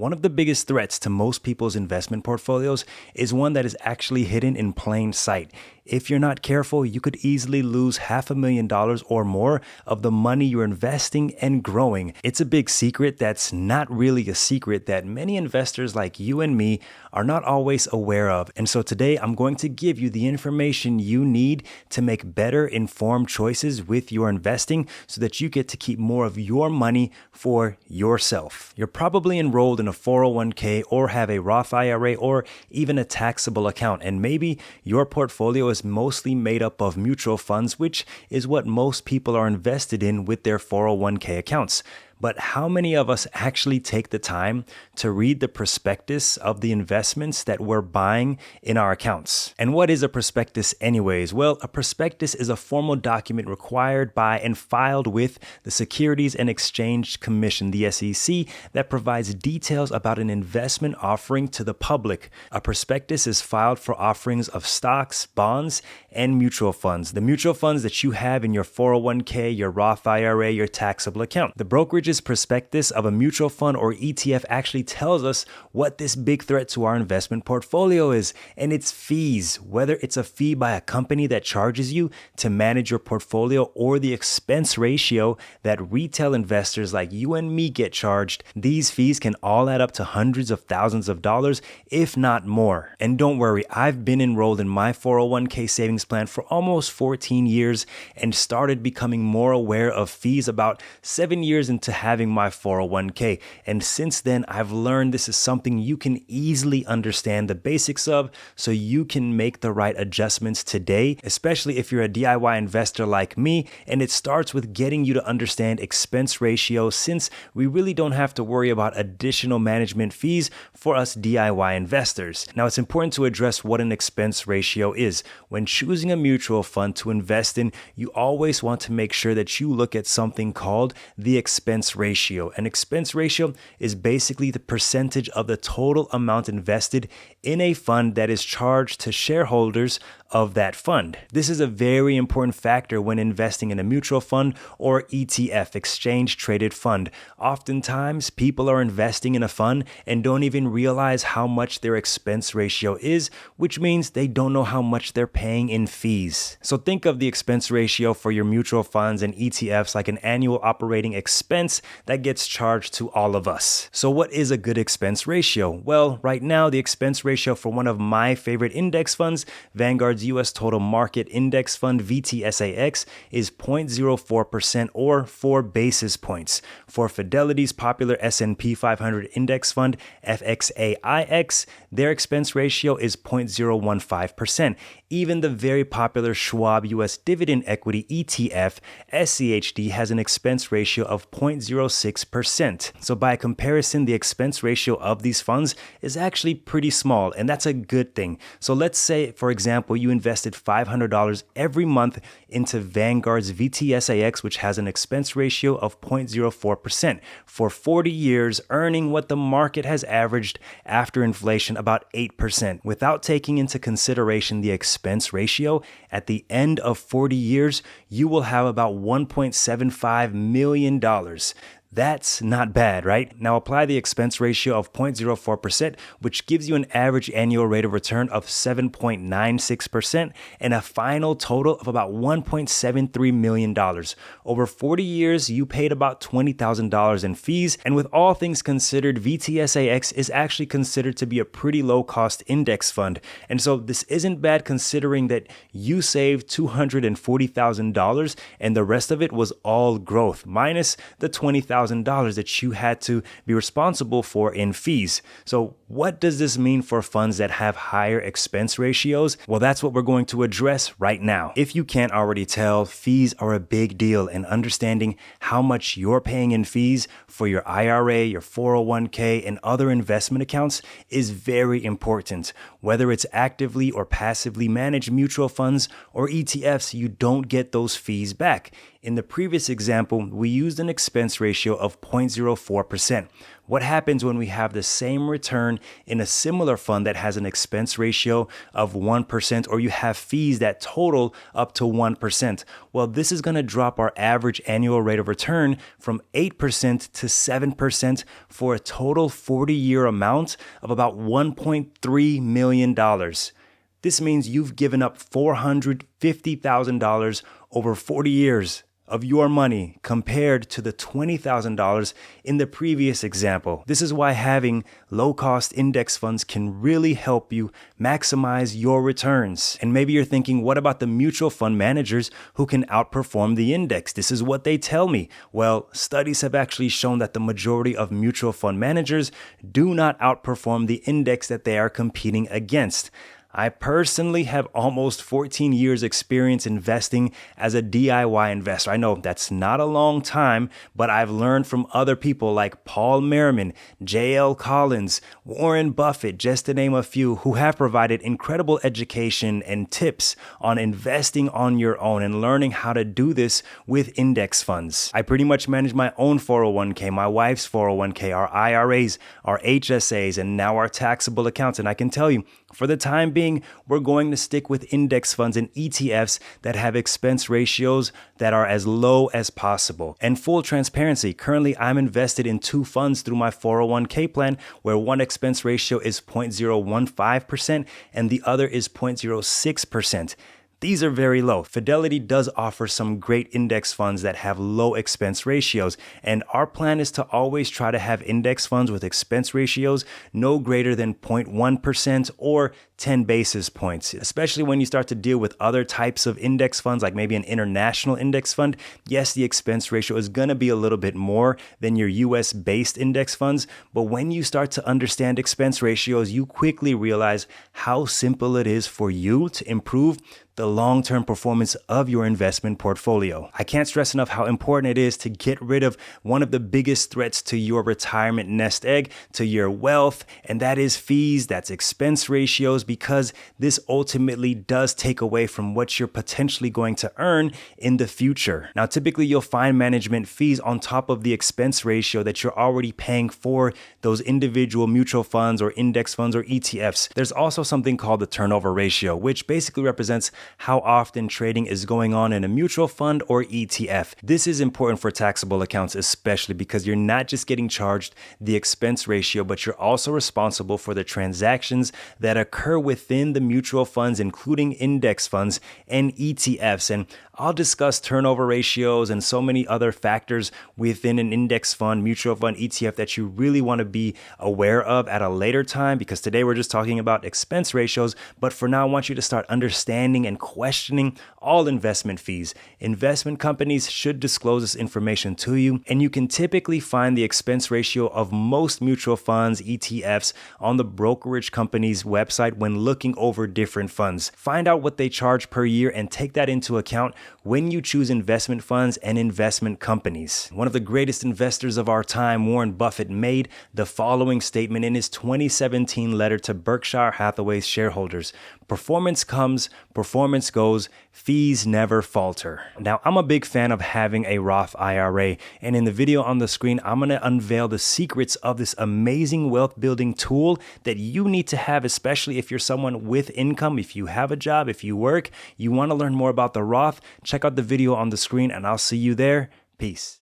One of the biggest threats to most people's investment portfolios is one that is actually hidden in plain sight. If you're not careful, you could easily lose $500,000 or more of the money you're investing and growing. It's a big secret that's not really a secret that many investors like you and me are not always aware of. And so today I'm going to give you the information you need to make better informed choices with your investing so that you get to keep more of your money for yourself. You're probably enrolled in a 401k or have a Roth IRA or even a taxable account, and maybe your portfolio is mostly made up of mutual funds, which is what most people are invested in with their 401k accounts. But how many of us actually take the time to read the prospectus of the investments that we're buying in our accounts? And what is a prospectus anyways? Well, a prospectus is a formal document required by and filed with the Securities and Exchange Commission, the SEC, that provides details about an investment offering to the public. A prospectus is filed for offerings of stocks, bonds, and mutual funds. The mutual funds that you have in your 401k, your Roth IRA, your taxable account. The brokerage prospectus of a mutual fund or ETF actually tells us what this big threat to our investment portfolio is, and it's fees. Whether it's a fee by a company that charges you to manage your portfolio or the expense ratio that retail investors like you and me get charged, these fees can all add up to hundreds of thousands of dollars, if not more. And don't worry, I've been enrolled in my 401k savings plan for almost 14 years and started becoming more aware of fees about 7 years into having my 401k. And since then, I've learned this is something you can easily understand the basics of so you can make the right adjustments today, especially if you're a DIY investor like me. And it starts with getting you to understand expense ratio, since we really don't have to worry about additional management fees for us DIY investors. Now, it's important to address what an expense ratio is. When choosing a mutual fund to invest in, you always want to make sure that you look at something called the expense ratio. An expense ratio is basically the percentage of the total amount invested in a fund that is charged to shareholders of that fund. This is a very important factor when investing in a mutual fund or ETF, exchange traded fund. Oftentimes, people are investing in a fund and don't even realize how much their expense ratio is, which means they don't know how much they're paying in fees. So think of the expense ratio for your mutual funds and ETFs like an annual operating expense that gets charged to all of us. So what is a good expense ratio? Well, right now, the expense ratio for one of my favorite index funds, Vanguard's US Total Market Index Fund, VTSAX, is 0.04% or 4 basis points. For Fidelity's popular S&P 500 Index Fund, FXAIX, their expense ratio is 0.015%. Even the very popular Schwab US Dividend Equity ETF, SCHD, has an expense ratio of 0.06%. So by comparison, the expense ratio of these funds is actually pretty small, and that's a good thing. So let's say, for example, you invested $500 every month into Vanguard's VTSAX, which has an expense ratio of 0.04% for 40 years, earning what the market has averaged after inflation, about 8%. Without taking into consideration the expense ratio, at the end of 40 years, you will have about $1.75 million. That's not bad, right? Now apply the expense ratio of 0.04%, which gives you an average annual rate of return of 7.96% and a final total of about $1.73 million. Over 40 years, you paid about $20,000 in fees, and with all things considered, VTSAX is actually considered to be a pretty low-cost index fund. And so this isn't bad considering that you saved $240,000 and the rest of it was all growth, minus the $20,000 that you had to be responsible for in fees. So what does this mean for funds that have higher expense ratios? Well, that's what we're going to address right now. If you can't already tell, fees are a big deal, and understanding how much you're paying in fees for your IRA, your 401k, and other investment accounts is very important. Whether it's actively or passively managed mutual funds or ETFs, you don't get those fees back. In the previous example, we used an expense ratio ratio of 0.04%. What happens when we have the same return in a similar fund that has an expense ratio of 1%, or you have fees that total up to 1%? Well, this is going to drop our average annual rate of return from 8% to 7% for a total 40-year amount of about $1.3 million. This means you've given up $450,000 over 40 years of your money compared to the $20,000 in the previous example. This is why having low-cost index funds can really help you maximize your returns. And maybe you're thinking, what about the mutual fund managers who can outperform the index? This is what they tell me. Well, studies have actually shown that the majority of mutual fund managers do not outperform the index that they are competing against. I personally have almost 14 years experience investing as a DIY investor. I know that's not a long time, but I've learned from other people like Paul Merriman, J.L. Collins, Warren Buffett, just to name a few, who have provided incredible education and tips on investing on your own and learning how to do this with index funds. I pretty much manage my own 401k, my wife's 401k, our IRAs, our HSAs, and now our taxable accounts. And I can tell you, for the time being, we're going to stick with index funds and ETFs that have expense ratios that are as low as possible. And full transparency, currently I'm invested in two funds through my 401k plan where one expense ratio is 0.015% and the other is 0.06%. These are very low. Fidelity does offer some great index funds that have low expense ratios, and our plan is to always try to have index funds with expense ratios no greater than 0.1% or 10 basis points, especially when you start to deal with other types of index funds, like maybe an international index fund. Yes, the expense ratio is going to be a little bit more than your US based index funds, but when you start to understand expense ratios, you quickly realize how simple it is for you to improve the long-term performance of your investment portfolio. I can't stress enough how important it is to get rid of one of the biggest threats to your retirement nest egg, to your wealth, and that is fees, that's expense ratios, because this ultimately does take away from what you're potentially going to earn in the future. Now, typically you'll find management fees on top of the expense ratio that you're already paying for those individual mutual funds or index funds or ETFs. There's also something called the turnover ratio, which basically represents how often trading is going on in a mutual fund or ETF. This is important for taxable accounts, especially because you're not just getting charged the expense ratio, but you're also responsible for the transactions that occur within the mutual funds, including index funds and ETFs. And I'll discuss turnover ratios and so many other factors within an index fund, mutual fund, ETF that you really want to be aware of at a later time, because today we're just talking about expense ratios. But for now, I want you to start understanding and questioning all investment fees. Investment companies should disclose this information to you, and you can typically find the expense ratio of most mutual funds, ETFs, on the brokerage company's website when looking over different funds. Find out what they charge per year and take that into account when you choose investment funds and investment companies. One of the greatest investors of our time, Warren Buffett, made the following statement in his 2017 letter to Berkshire Hathaway's shareholders: "Performance comes, performance goes, fees never falter." Now, I'm a big fan of having a Roth IRA, and in the video on the screen, I'm going to unveil the secrets of this amazing wealth building tool that you need to have, especially if you're someone with income, if you have a job, if you work, you want to learn more about the Roth. Check out the video on the screen, and I'll see you there. Peace.